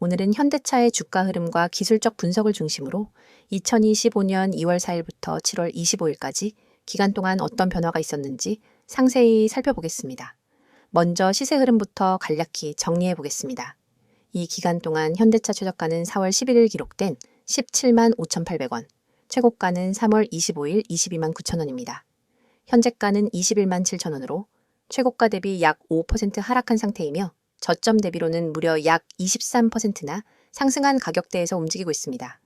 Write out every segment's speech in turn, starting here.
오늘은 현대차의 주가 흐름과 기술적 분석을 중심으로 2025년 2월 4일부터 7월 25일까지 기간 동안 어떤 변화가 있었는지 상세히 살펴보겠습니다. 먼저 시세 흐름부터 간략히 정리해 보겠습니다. 이 기간 동안 현대차 최저가는 4월 11일 기록된 17만 5,800원, 최고가는 3월 25일 22만 9천원입니다. 현재가는 21만 7천원으로 최고가 대비 약 5% 하락한 상태이며 저점 대비로는 무려 약 23%나 상승한 가격대에서 움직이고 있습니다.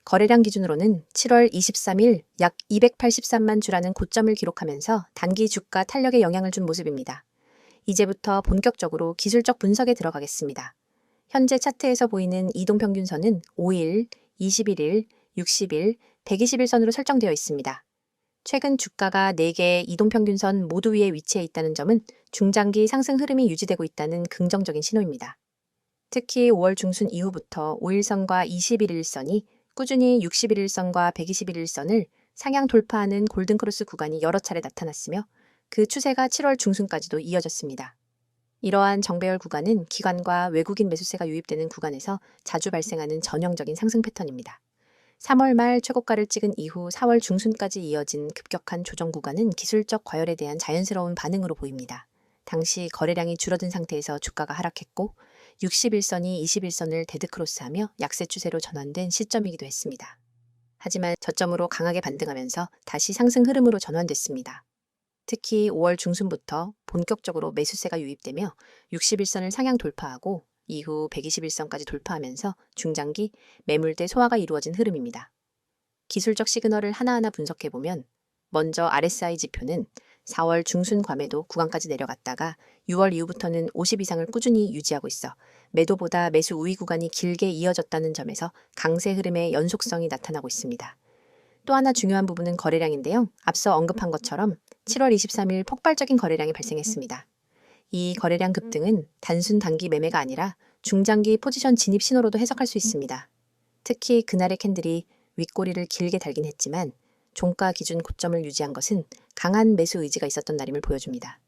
거래량 기준으로는 7월 23일 약 283만 주라는 고점을 기록하면서 단기 주가 탄력에 영향을 준 모습입니다. 이제부터 본격적으로 기술적 분석에 들어가겠습니다. 현재 차트에서 보이는 이동평균선은 5일, 21일, 60일, 120일선으로 설정되어 있습니다. 최근 주가가 4개의 이동평균선 모두 위에 위치해 있다는 점은 중장기 상승 흐름이 유지되고 있다는 긍정적인 신호입니다. 특히 5월 중순 이후부터 5일선과 21일선이 꾸준히 61일선과 121일선을 상향 돌파하는 골든크로스 구간이 여러 차례 나타났으며 그 추세가 7월 중순까지도 이어졌습니다. 이러한 정배열 구간은 기관과 외국인 매수세가 유입되는 구간에서 자주 발생하는 전형적인 상승 패턴입니다. 3월 말 최고가를 찍은 이후 4월 중순까지 이어진 급격한 조정 구간은 기술적 과열에 대한 자연스러운 반응으로 보입니다. 당시 거래량이 줄어든 상태에서 주가가 하락했고 61선이 21선을 데드크로스하며 약세 추세로 전환된 시점이기도 했습니다. 하지만 저점으로 강하게 반등하면서 다시 상승 흐름으로 전환됐습니다. 특히 5월 중순부터 본격적으로 매수세가 유입되며 61선을 상향 돌파하고 이후 121선까지 돌파하면서 중장기 매물대 소화가 이루어진 흐름입니다. 기술적 시그널을 하나하나 분석해보면 먼저 RSI 지표는 4월 중순 괌에도 구간까지 내려갔다가 6월 이후부터는 50 이상을 꾸준히 유지하고 있어 매도보다 매수 우위 구간이 길게 이어졌다는 점에서 강세 흐름의 연속성이 나타나고 있습니다. 또 하나 중요한 부분은 거래량인데요. 앞서 언급한 것처럼 7월 23일 폭발적인 거래량이 발생했습니다. 이 거래량 급등은 단순 단기 매매가 아니라 중장기 포지션 진입 신호로도 해석할 수 있습니다. 특히 그날의 캔들이 윗꼬리를 길게 달긴 했지만 종가 기준 고점을 유지한 것은 강한 매수 의지가 있었던 날임을 보여줍니다.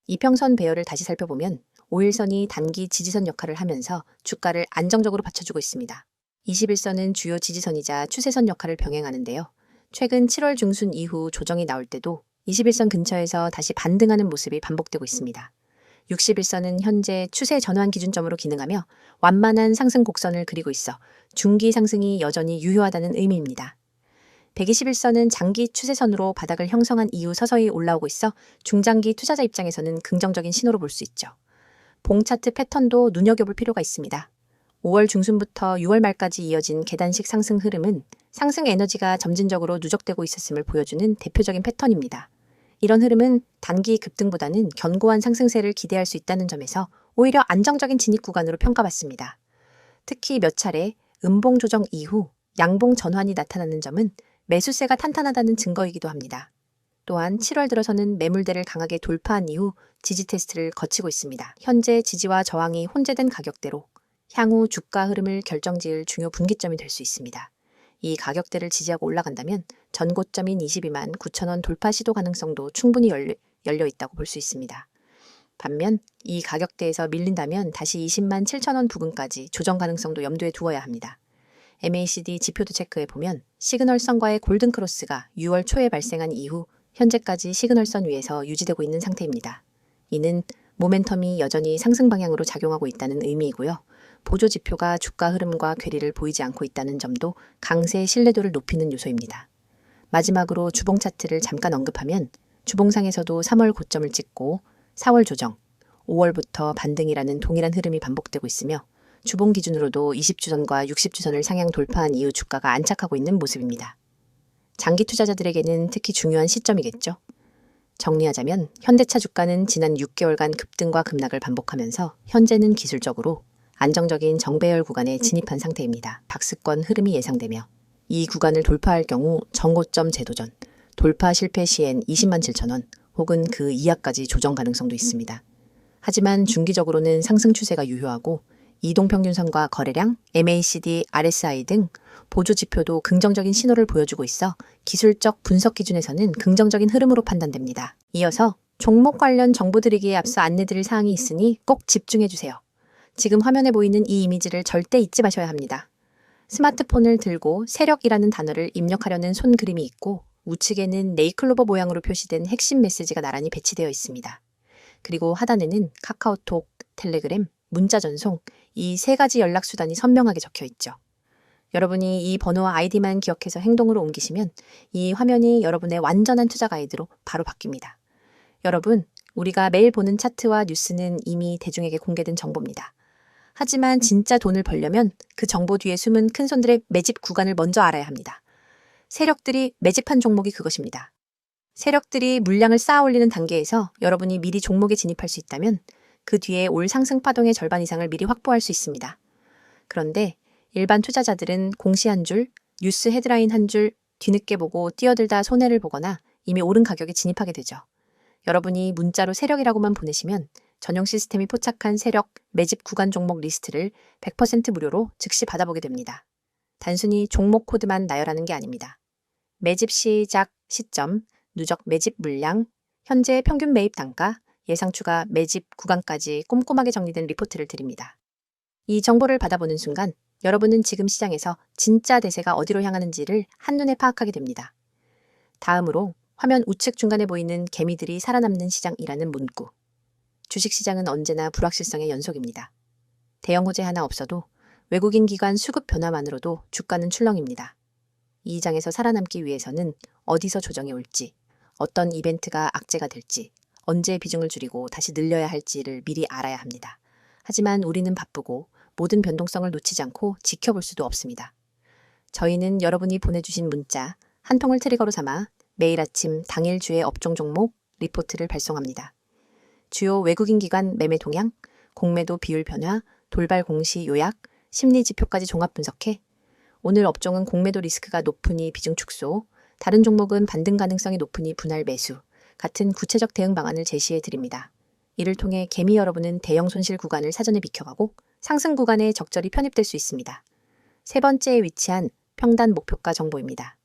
이평선 배열을 다시 살펴보면 5일선이 단기 지지선 역할을 하면서 주가를 안정적으로 받쳐주고 있습니다. 21선은 주요 지지선이자 추세선 역할을 병행하는데요. 최근 7월 중순 이후 조정이 나올 때도 21선 근처에서 다시 반등하는 모습이 반복되고 있습니다. 61선은 현재 추세 전환 기준점으로 기능하며 완만한 상승 곡선을 그리고 있어 중기 상승이 여전히 유효하다는 의미입니다. 121선은 장기 추세선으로 바닥을 형성한 이후 서서히 올라오고 있어 중장기 투자자 입장에서는 긍정적인 신호로 볼 수 있죠. 봉 차트 패턴도 눈여겨볼 필요가 있습니다. 5월 중순부터 6월 말까지 이어진 계단식 상승 흐름은 상승 에너지가 점진적으로 누적되고 있었음을 보여주는 대표적인 패턴입니다. 이런 흐름은 단기 급등보다는 견고한 상승세를 기대할 수 있다는 점에서 오히려 안정적인 진입 구간으로 평가받습니다. 특히 몇 차례 음봉 조정 이후 양봉 전환이 나타나는 점은 매수세가 탄탄하다는 증거이기도 합니다. 또한 7월 들어서는 매물대를 강하게 돌파한 이후 지지 테스트를 거치고 있습니다. 현재 지지와 저항이 혼재된 가격대로 향후 주가 흐름을 결정지을 중요 분기점이 될 수 있습니다. 이 가격대를 지지하고 올라간다면 전고점인 22만 9천원 돌파 시도 가능성도 충분히 열려 있다고 볼 수 있습니다. 반면 이 가격대에서 밀린다면 다시 20만 7천원 부근까지 조정 가능성도 염두에 두어야 합니다. MACD 지표도 체크해보면 시그널선과의 골든크로스가 6월 초에 발생한 이후 현재까지 시그널선 위에서 유지되고 있는 상태입니다. 이는 모멘텀이 여전히 상승 방향으로 작용하고 있다는 의미이고요. 보조 지표가 주가 흐름과 괴리를 보이지 않고 있다는 점도 강세의 신뢰도를 높이는 요소입니다. 마지막으로 주봉 차트를 잠깐 언급하면 주봉상에서도 3월 고점을 찍고 4월 조정, 5월부터 반등이라는 동일한 흐름이 반복되고 있으며 주봉 기준으로도 20주선과 60주선을 상향 돌파한 이후 주가가 안착하고 있는 모습입니다. 장기 투자자들에게는 특히 중요한 시점이겠죠. 정리하자면 현대차 주가는 지난 6개월간 급등과 급락을 반복하면서 현재는 기술적으로 안정적인 정배열 구간에 진입한 상태입니다. 박스권 흐름이 예상되며 이 구간을 돌파할 경우 정고점 재도전, 돌파 실패 시엔 20만 7천원 혹은 그 이하까지 조정 가능성도 있습니다. 하지만 중기적으로는 상승 추세가 유효하고 이동평균선과 거래량, MACD, RSI 등 보조 지표도 긍정적인 신호를 보여주고 있어 기술적 분석 기준에서는 긍정적인 흐름으로 판단됩니다. 이어서 종목 관련 정보 드리기에 앞서 안내드릴 사항이 있으니 꼭 집중해주세요. 지금 화면에 보이는 이 이미지를 절대 잊지 마셔야 합니다. 스마트폰을 들고 세력이라는 단어를 입력하려는 손 그림이 있고 우측에는 네이클로버 모양으로 표시된 핵심 메시지가 나란히 배치되어 있습니다. 그리고 하단에는 카카오톡, 텔레그램, 문자 전송 이 세 가지 연락 수단이 선명하게 적혀 있죠. 여러분이 이 번호와 아이디만 기억해서 행동으로 옮기시면 이 화면이 여러분의 완전한 투자 가이드로 바로 바뀝니다. 여러분, 우리가 매일 보는 차트와 뉴스는 이미 대중에게 공개된 정보입니다. 하지만 진짜 돈을 벌려면 그 정보 뒤에 숨은 큰손들의 매집 구간을 먼저 알아야 합니다. 세력들이 매집한 종목이 그것입니다. 세력들이 물량을 쌓아 올리는 단계에서 여러분이 미리 종목에 진입할 수 있다면 그 뒤에 올 상승 파동의 절반 이상을 미리 확보할 수 있습니다. 그런데 일반 투자자들은 공시 한 줄, 뉴스 헤드라인 한 줄 뒤늦게 보고 뛰어들다 손해를 보거나 이미 오른 가격에 진입하게 되죠. 여러분이 문자로 세력이라고만 보내시면 전용 시스템이 포착한 세력 매집 구간 종목 리스트를 100% 무료로 즉시 받아보게 됩니다. 단순히 종목 코드만 나열하는 게 아닙니다. 매집 시작 시점, 누적 매집 물량, 현재 평균 매입 단가, 예상 추가 매집 구간까지 꼼꼼하게 정리된 리포트를 드립니다. 이 정보를 받아보는 순간 여러분은 지금 시장에서 진짜 대세가 어디로 향하는지를 한눈에 파악하게 됩니다. 다음으로 화면 우측 중간에 보이는 개미들이 살아남는 시장이라는 문구. 주식시장은 언제나 불확실성의 연속입니다. 대형 호재 하나 없어도 외국인 기관 수급 변화만으로도 주가는 출렁입니다. 이 장에서 살아남기 위해서는 어디서 조정이 올지, 어떤 이벤트가 악재가 될지, 언제 비중을 줄이고 다시 늘려야 할지를 미리 알아야 합니다. 하지만 우리는 바쁘고 모든 변동성을 놓치지 않고 지켜볼 수도 없습니다. 저희는 여러분이 보내주신 문자 한 통을 트리거로 삼아 매일 아침 당일 주의 업종 종목 리포트를 발송합니다. 주요 외국인 기관 매매 동향, 공매도 비율 변화, 돌발 공시 요약, 심리 지표까지 종합 분석해 오늘 업종은 공매도 리스크가 높으니 비중 축소, 다른 종목은 반등 가능성이 높으니 분할 매수 같은 구체적 대응 방안을 제시해 드립니다. 이를 통해 개미 여러분은 대형 손실 구간을 사전에 비켜가고 상승 구간에 적절히 편입될 수 있습니다. 세 번째에 위치한 평단 목표가 정보입니다.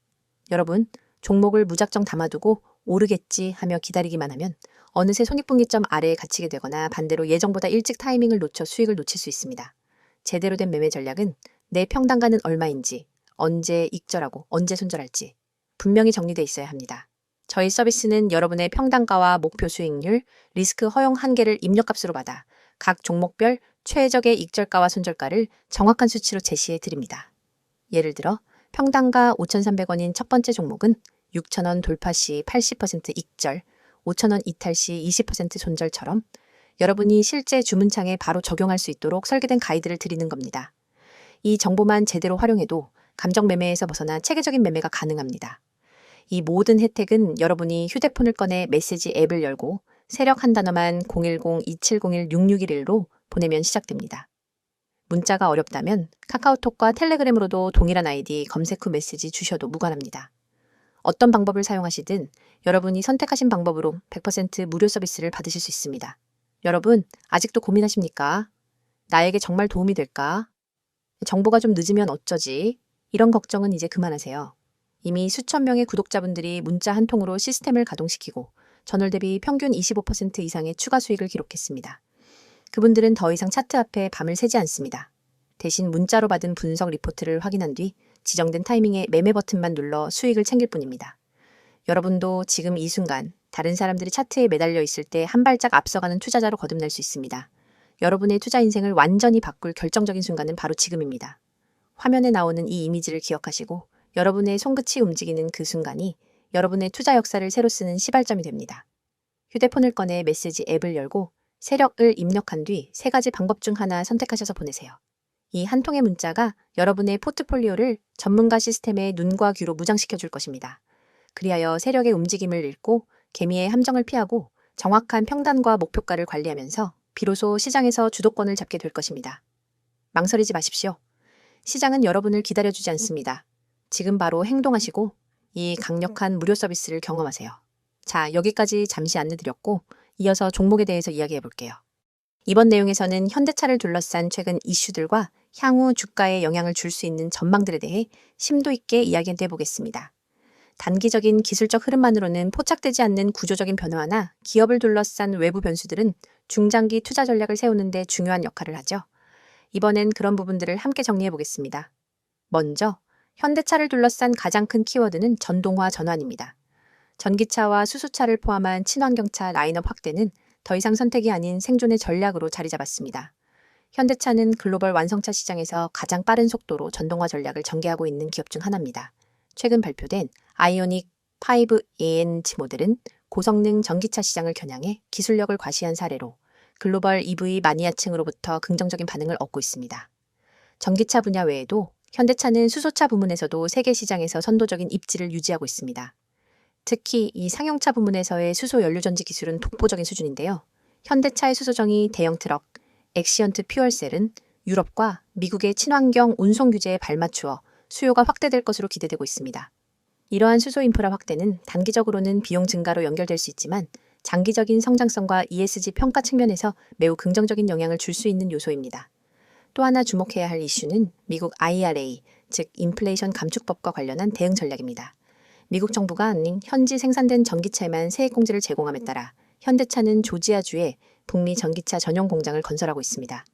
여러분, 종목을 무작정 담아두고 오르겠지 하며 기다리기만 하면 어느새 손익분기점 아래에 갇히게 되거나 반대로 예정보다 일찍 타이밍을 놓쳐 수익을 놓칠 수 있습니다. 제대로 된 매매 전략은 내 평단가는 얼마인지, 언제 익절하고 언제 손절할지 분명히 정리되어 있어야 합니다. 저희 서비스는 여러분의 평단가와 목표 수익률, 리스크 허용 한계를 입력값으로 받아 각 종목별 최적의 익절가와 손절가를 정확한 수치로 제시해 드립니다. 예를 들어 평단가 5,300원인 첫 번째 종목은 6,000원 돌파 시 80% 익절, 5,000원 이탈 시 20% 손절처럼 여러분이 실제 주문창에 바로 적용할 수 있도록 설계된 가이드를 드리는 겁니다. 이 정보만 제대로 활용해도 감정 매매에서 벗어나 체계적인 매매가 가능합니다. 이 모든 혜택은 여러분이 휴대폰을 꺼내 메시지 앱을 열고 세력 한 단어만 010-2701-6611로 보내면 시작됩니다. 문자가 어렵다면 카카오톡과 텔레그램으로도 동일한 아이디 검색 후 메시지 주셔도 무관합니다. 어떤 방법을 사용하시든 여러분이 선택하신 방법으로 100% 무료 서비스를 받으실 수 있습니다. 여러분, 아직도 고민하십니까? 나에게 정말 도움이 될까? 정보가 좀 늦으면 어쩌지? 이런 걱정은 이제 그만하세요. 이미 수천 명의 구독자분들이 문자 한 통으로 시스템을 가동시키고 전월 대비 평균 25% 이상의 추가 수익을 기록했습니다. 그분들은 더 이상 차트 앞에 밤을 새지 않습니다. 대신 문자로 받은 분석 리포트를 확인한 뒤 지정된 타이밍에 매매 버튼만 눌러 수익을 챙길 뿐입니다. 여러분도 지금 이 순간 다른 사람들이 차트에 매달려 있을 때 한 발짝 앞서가는 투자자로 거듭날 수 있습니다. 여러분의 투자 인생을 완전히 바꿀 결정적인 순간은 바로 지금입니다. 화면에 나오는 이 이미지를 기억하시고 여러분의 손끝이 움직이는 그 순간이 여러분의 투자 역사를 새로 쓰는 시발점이 됩니다. 휴대폰을 꺼내 메시지 앱을 열고 세력을 입력한 뒤 세 가지 방법 중 하나 선택하셔서 보내세요. 이 한 통의 문자가 여러분의 포트폴리오를 전문가 시스템의 눈과 귀로 무장시켜 줄 것입니다. 그리하여 세력의 움직임을 읽고 개미의 함정을 피하고 정확한 평단과 목표가를 관리하면서 비로소 시장에서 주도권을 잡게 될 것입니다. 망설이지 마십시오. 시장은 여러분을 기다려주지 않습니다. 지금 바로 행동하시고 이 강력한 무료 서비스를 경험하세요. 자, 여기까지 잠시 안내드렸고 이어서 종목에 대해서 이야기해 볼게요. 이번 내용에서는 현대차를 둘러싼 최근 이슈들과 향후 주가에 영향을 줄 수 있는 전망들에 대해 심도 있게 이야기해 보겠습니다. 단기적인 기술적 흐름만으로는 포착되지 않는 구조적인 변화나 기업을 둘러싼 외부 변수들은 중장기 투자 전략을 세우는 데 중요한 역할을 하죠. 이번엔 그런 부분들을 함께 정리해 보겠습니다. 먼저 현대차를 둘러싼 가장 큰 키워드는 전동화 전환입니다. 전기차와 수소차를 포함한 친환경차 라인업 확대는 더 이상 선택이 아닌 생존의 전략으로 자리 잡았습니다. 현대차는 글로벌 완성차 시장에서 가장 빠른 속도로 전동화 전략을 전개하고 있는 기업 중 하나입니다. 최근 발표된 아이오닉 5ANG 모델은 고성능 전기차 시장을 겨냥해 기술력을 과시한 사례로 글로벌 EV 마니아층으로부터 긍정적인 반응을 얻고 있습니다. 전기차 분야 외에도 현대차는 수소차 부문에서도 세계 시장에서 선도적인 입지를 유지하고 있습니다. 특히 이 상용차 부문에서의 수소 연료전지 기술은 독보적인 수준인데요. 현대차의 수소정이 대형 트럭, 엑시언트 퓨얼셀은 유럽과 미국의 친환경 운송 규제에 발맞추어 수요가 확대될 것으로 기대되고 있습니다. 이러한 수소 인프라 확대는 단기적으로는 비용 증가로 연결될 수 있지만 장기적인 성장성과 ESG 평가 측면에서 매우 긍정적인 영향을 줄 수 있는 요소입니다. 또 하나 주목해야 할 이슈는 미국 IRA, 즉 인플레이션 감축법과 관련한 대응 전략입니다. 미국 정부가 현지 생산된 전기차에만 세액공제를 제공함에 따라 현대차는 조지아주에 북미 전기차 전용 공장을 건설하고 있습니다.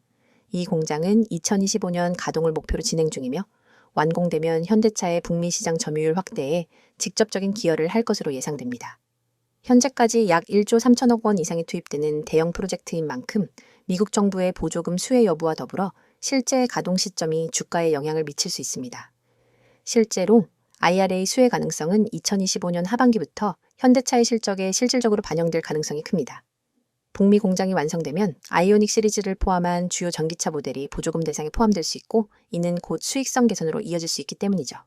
이 공장은 2025년 가동을 목표로 진행 중이며 완공되면 현대차의 북미 시장 점유율 확대에 직접적인 기여를 할 것으로 예상됩니다. 현재까지 약 1조 3천억 원 이상이 투입되는 대형 프로젝트인 만큼 미국 정부의 보조금 수혜 여부와 더불어 실제 가동 시점이 주가에 영향을 미칠 수 있습니다. 실제로 IRA 수혜 가능성은 2025년 하반기부터 현대차의 실적에 실질적으로 반영될 가능성이 큽니다. 북미 공장이 완성되면 아이오닉 시리즈를 포함한 주요 전기차 모델이 보조금 대상에 포함될 수 있고 이는 곧 수익성 개선으로 이어질 수 있기 때문이죠.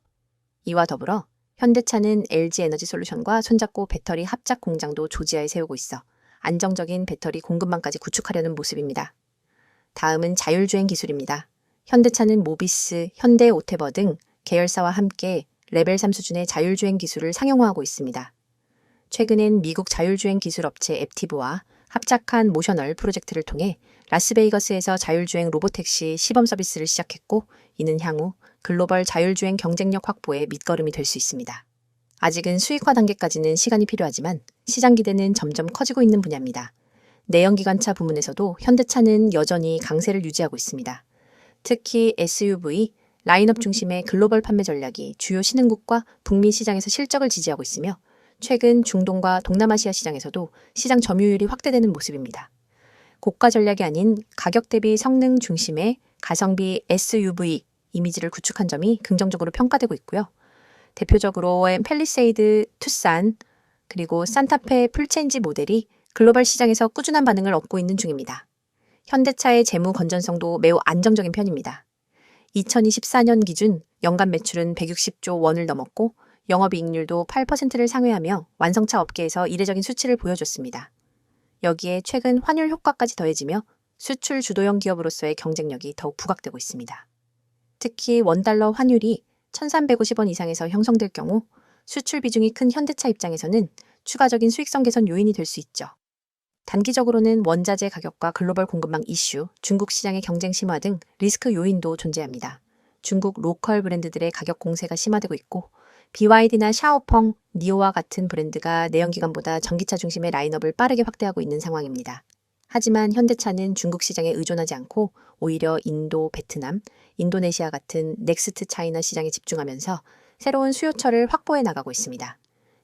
이와 더불어 현대차는 LG 에너지 솔루션과 손잡고 배터리 합작 공장도 조지아에 세우고 있어 안정적인 배터리 공급망까지 구축하려는 모습입니다. 다음은 자율주행 기술입니다. 현대차는 모비스, 현대 오테버 등 계열사와 함께 레벨 3 수준의 자율주행 기술을 상용화하고 있습니다. 최근엔 미국 자율주행 기술 업체 앱티브와 합작한 모셔널 프로젝트를 통해 라스베이거스에서 자율주행 로보택시 시범 서비스를 시작했고 이는 향후 글로벌 자율주행 경쟁력 확보의 밑거름이 될 수 있습니다. 아직은 수익화 단계까지는 시간이 필요하지만 시장 기대는 점점 커지고 있는 분야입니다. 내연기관차 부문에서도 현대차는 여전히 강세를 유지하고 있습니다. 특히 SUV, 라인업 중심의 글로벌 판매 전략이 주요 신흥국과 북미 시장에서 실적을 지지하고 있으며 최근 중동과 동남아시아 시장에서도 시장 점유율이 확대되는 모습입니다. 고가 전략이 아닌 가격 대비 성능 중심의 가성비 SUV 이미지를 구축한 점이 긍정적으로 평가되고 있고요. 대표적으로 팰리세이드, 투싼, 그리고 산타페 풀체인지 모델이 글로벌 시장에서 꾸준한 반응을 얻고 있는 중입니다. 현대차의 재무 건전성도 매우 안정적인 편입니다. 2024년 기준 연간 매출은 160조 원을 넘었고 영업이익률도 8%를 상회하며 완성차 업계에서 이례적인 수치를 보여줬습니다. 여기에 최근 환율 효과까지 더해지며 수출 주도형 기업으로서의 경쟁력이 더욱 부각되고 있습니다. 특히 원달러 환율이 1,350원 이상에서 형성될 경우 수출 비중이 큰 현대차 입장에서는 추가적인 수익성 개선 요인이 될 수 있죠. 단기적으로는 원자재 가격과 글로벌 공급망 이슈, 중국 시장의 경쟁 심화 등 리스크 요인도 존재합니다. 중국 로컬 브랜드들의 가격 공세가 심화되고 있고 BYD나 샤오펑, 니오와 같은 브랜드가 내연기관보다 전기차 중심의 라인업을 빠르게 확대하고 있는 상황입니다. 하지만 현대차는 중국 시장에 의존하지 않고 오히려 인도, 베트남, 인도네시아 같은 넥스트 차이나 시장에 집중하면서 새로운 수요처를 확보해 나가고 있습니다.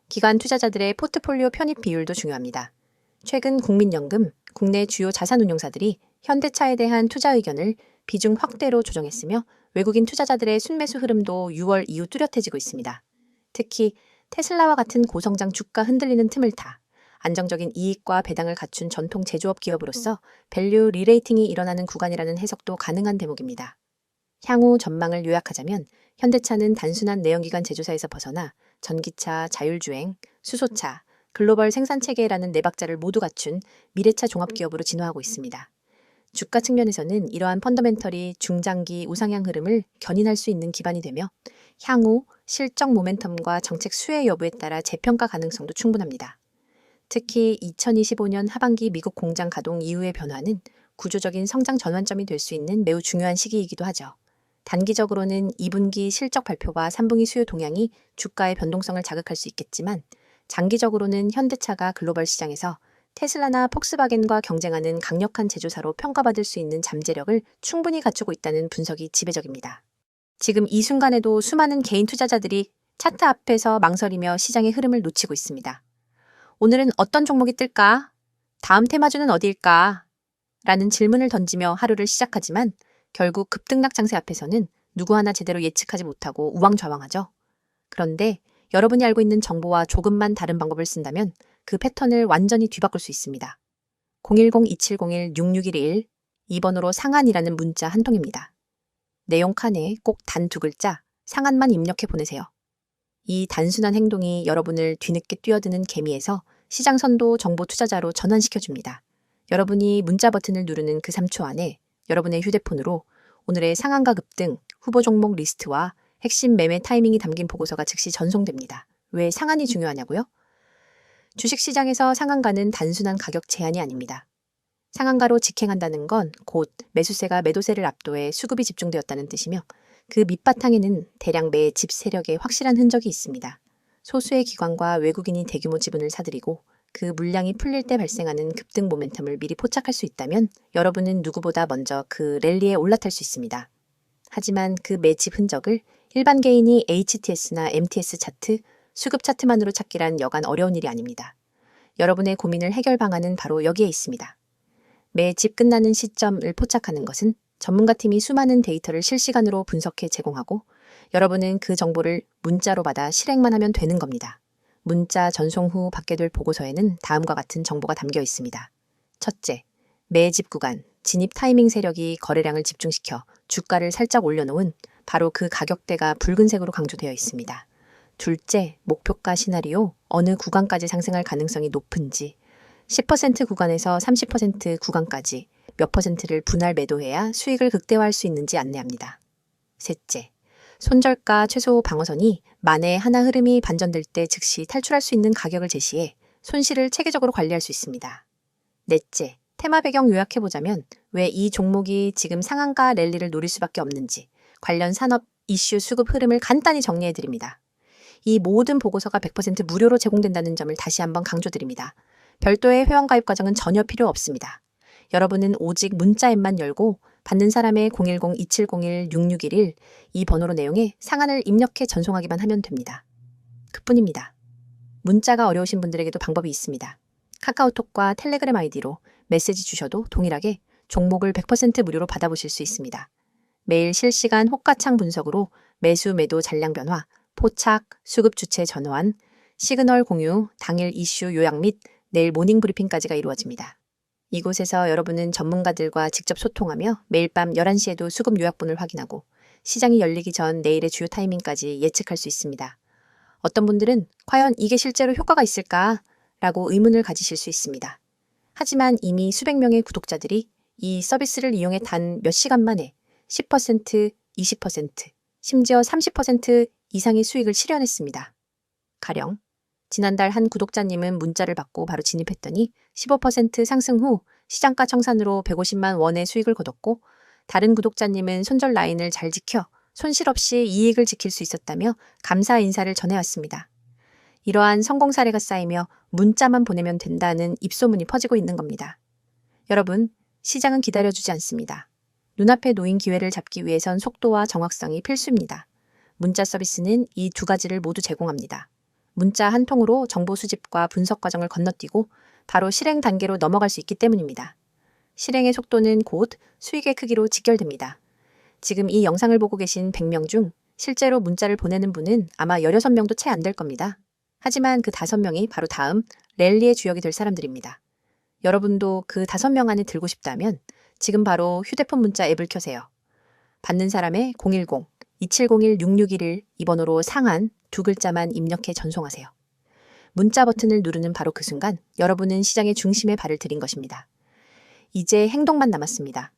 기관 투자자들의 포트폴리오 편입 비율도 중요합니다. 최근 국민연금, 국내 주요 자산운용사들이 현대차에 대한 투자 의견을 비중 확대로 조정했으며 외국인 투자자들의 순매수 흐름도 6월 이후 뚜렷해지고 있습니다. 특히 테슬라와 같은 고성장 주가 흔들리는 틈을 타 안정적인 이익과 배당을 갖춘 전통 제조업 기업으로서 밸류 리레이팅이 일어나는 구간이라는 해석도 가능한 대목입니다. 향후 전망을 요약하자면 현대차는 단순한 내연기관 제조사에서 벗어나 전기차, 자율주행, 수소차, 글로벌 생산체계라는 네 박자를 모두 갖춘 미래차 종합기업으로 진화하고 있습니다. 주가 측면에서는 이러한 펀더멘털이 중장기 우상향 흐름을 견인할 수 있는 기반이 되며 향후 실적 모멘텀과 정책 수혜 여부에 따라 재평가 가능성도 충분합니다. 특히 2025년 하반기 미국 공장 가동 이후의 변화는 구조적인 성장 전환점이 될 수 있는 매우 중요한 시기이기도 하죠. 단기적으로는 2분기 실적 발표와 3분기 수요 동향이 주가의 변동성을 자극할 수 있겠지만 장기적으로는 현대차가 글로벌 시장에서 테슬라나 폭스바겐과 경쟁하는 강력한 제조사로 평가받을 수 있는 잠재력을 충분히 갖추고 있다는 분석이 지배적입니다. 지금 이 순간에도 수많은 개인 투자자들이 차트 앞에서 망설이며 시장의 흐름을 놓치고 있습니다. 오늘은 어떤 종목이 뜰까? 다음 테마주는 어디일까? 라는 질문을 던지며 하루를 시작하지만 결국 급등락 장세 앞에서는 누구 하나 제대로 예측하지 못하고 우왕좌왕하죠. 그런데 여러분이 알고 있는 정보와 조금만 다른 방법을 쓴다면 그 패턴을 완전히 뒤바꿀 수 있습니다. 010-2701-6611 2번으로 상한이라는 문자 한 통입니다. 내용 칸에 꼭 단 2글자 상한만 입력해 보내세요. 이 단순한 행동이 여러분을 뒤늦게 뛰어드는 개미에서 시장 선도 정보 투자자로 전환시켜줍니다. 여러분이 문자 버튼을 누르는 그 3초 안에 여러분의 휴대폰으로 오늘의 상한가 급등, 후보 종목 리스트와 핵심 매매 타이밍이 담긴 보고서가 즉시 전송됩니다. 왜 상한이 중요하냐고요? 주식시장에서 상한가는 단순한 가격 제한이 아닙니다. 상한가로 직행한다는 건 곧 매수세가 매도세를 압도해 수급이 집중되었다는 뜻이며 그 밑바탕에는 대량 매집 세력의 확실한 흔적이 있습니다. 소수의 기관과 외국인이 대규모 지분을 사들이고 그 물량이 풀릴 때 발생하는 급등 모멘텀을 미리 포착할 수 있다면 여러분은 누구보다 먼저 그 랠리에 올라탈 수 있습니다. 하지만 그 매집 흔적을 일반 개인이 HTS나 MTS 차트, 수급 차트만으로 찾기란 여간 어려운 일이 아닙니다. 여러분의 고민을 해결 방안은 바로 여기에 있습니다. 매집 끝나는 시점을 포착하는 것은 전문가팀이 수많은 데이터를 실시간으로 분석해 제공하고 여러분은 그 정보를 문자로 받아 실행만 하면 되는 겁니다. 문자 전송 후 받게 될 보고서에는 다음과 같은 정보가 담겨 있습니다. 첫째, 매집 구간, 진입 타이밍 세력이 거래량을 집중시켜 주가를 살짝 올려놓은 바로 그 가격대가 붉은색으로 강조되어 있습니다. 둘째, 목표가 시나리오, 어느 구간까지 상승할 가능성이 높은지, 10% 구간에서 30% 구간까지 몇 퍼센트를 분할 매도해야 수익을 극대화할 수 있는지 안내합니다. 셋째, 손절가 최소 방어선이 만에 하나 흐름이 반전될 때 즉시 탈출할 수 있는 가격을 제시해 손실을 체계적으로 관리할 수 있습니다. 넷째, 테마 배경 요약해보자면 왜 이 종목이 지금 상한가 랠리를 노릴 수밖에 없는지 관련 산업 이슈 수급 흐름을 간단히 정리해드립니다. 이 모든 보고서가 100% 무료로 제공된다는 점을 다시 한번 강조드립니다. 별도의 회원가입 과정은 전혀 필요 없습니다. 여러분은 오직 문자 앱만 열고 받는 사람의 010-2701-6611 이 번호로 내용에 상한을 입력해 전송하기만 하면 됩니다. 그뿐입니다. 문자가 어려우신 분들에게도 방법이 있습니다. 카카오톡과 텔레그램 아이디로 메시지 주셔도 동일하게 종목을 100% 무료로 받아보실 수 있습니다. 매일 실시간 호가창 분석으로 매수 매도 잔량 변화, 포착, 수급 주체 전환, 시그널 공유, 당일 이슈 요약 및 내일 모닝 브리핑까지가 이루어집니다. 이곳에서 여러분은 전문가들과 직접 소통하며 매일 밤 11시에도 수급 요약본을 확인하고 시장이 열리기 전 내일의 주요 타이밍까지 예측할 수 있습니다. 어떤 분들은 과연 이게 실제로 효과가 있을까? 라고 의문을 가지실 수 있습니다. 하지만 이미 수백 명의 구독자들이 이 서비스를 이용해 단 몇 시간 만에 10%, 20%, 심지어 30% 이상의 수익을 실현했습니다. 가령 지난달 한 구독자님은 문자를 받고 바로 진입했더니 15% 상승 후 시장가 청산으로 150만 원의 수익을 거뒀고 다른 구독자님은 손절 라인을 잘 지켜 손실 없이 이익을 지킬 수 있었다며 감사 인사를 전해왔습니다. 이러한 성공 사례가 쌓이며 문자만 보내면 된다는 입소문이 퍼지고 있는 겁니다. 여러분, 시장은 기다려주지 않습니다. 눈앞에 놓인 기회를 잡기 위해선 속도와 정확성이 필수입니다. 문자 서비스는 이 두 가지를 모두 제공합니다. 문자 한 통으로 정보 수집과 분석 과정을 건너뛰고 바로 실행 단계로 넘어갈 수 있기 때문입니다. 실행의 속도는 곧 수익의 크기로 직결됩니다. 지금 이 영상을 보고 계신 100명 중 실제로 문자를 보내는 분은 아마 16명도 채 안 될 겁니다. 하지만 그 5명이 바로 다음 랠리의 주역이 될 사람들입니다. 여러분도 그 5명 안에 들고 싶다면 지금 바로 휴대폰 문자 앱을 켜세요. 받는 사람의 010-2701-6611 이 번호로 상한 2글자만 입력해 전송하세요. 문자 버튼을 누르는 바로 그 순간 여러분은 시장의 중심에 발을 들인 것입니다. 이제 행동만 남았습니다.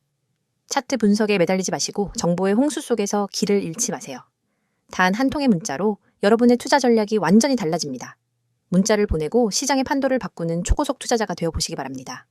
차트 분석에 매달리지 마시고 정보의 홍수 속에서 길을 잃지 마세요. 단 한 통의 문자로 여러분의 투자 전략이 완전히 달라집니다. 문자를 보내고 시장의 판도를 바꾸는 초고속 투자자가 되어 보시기 바랍니다.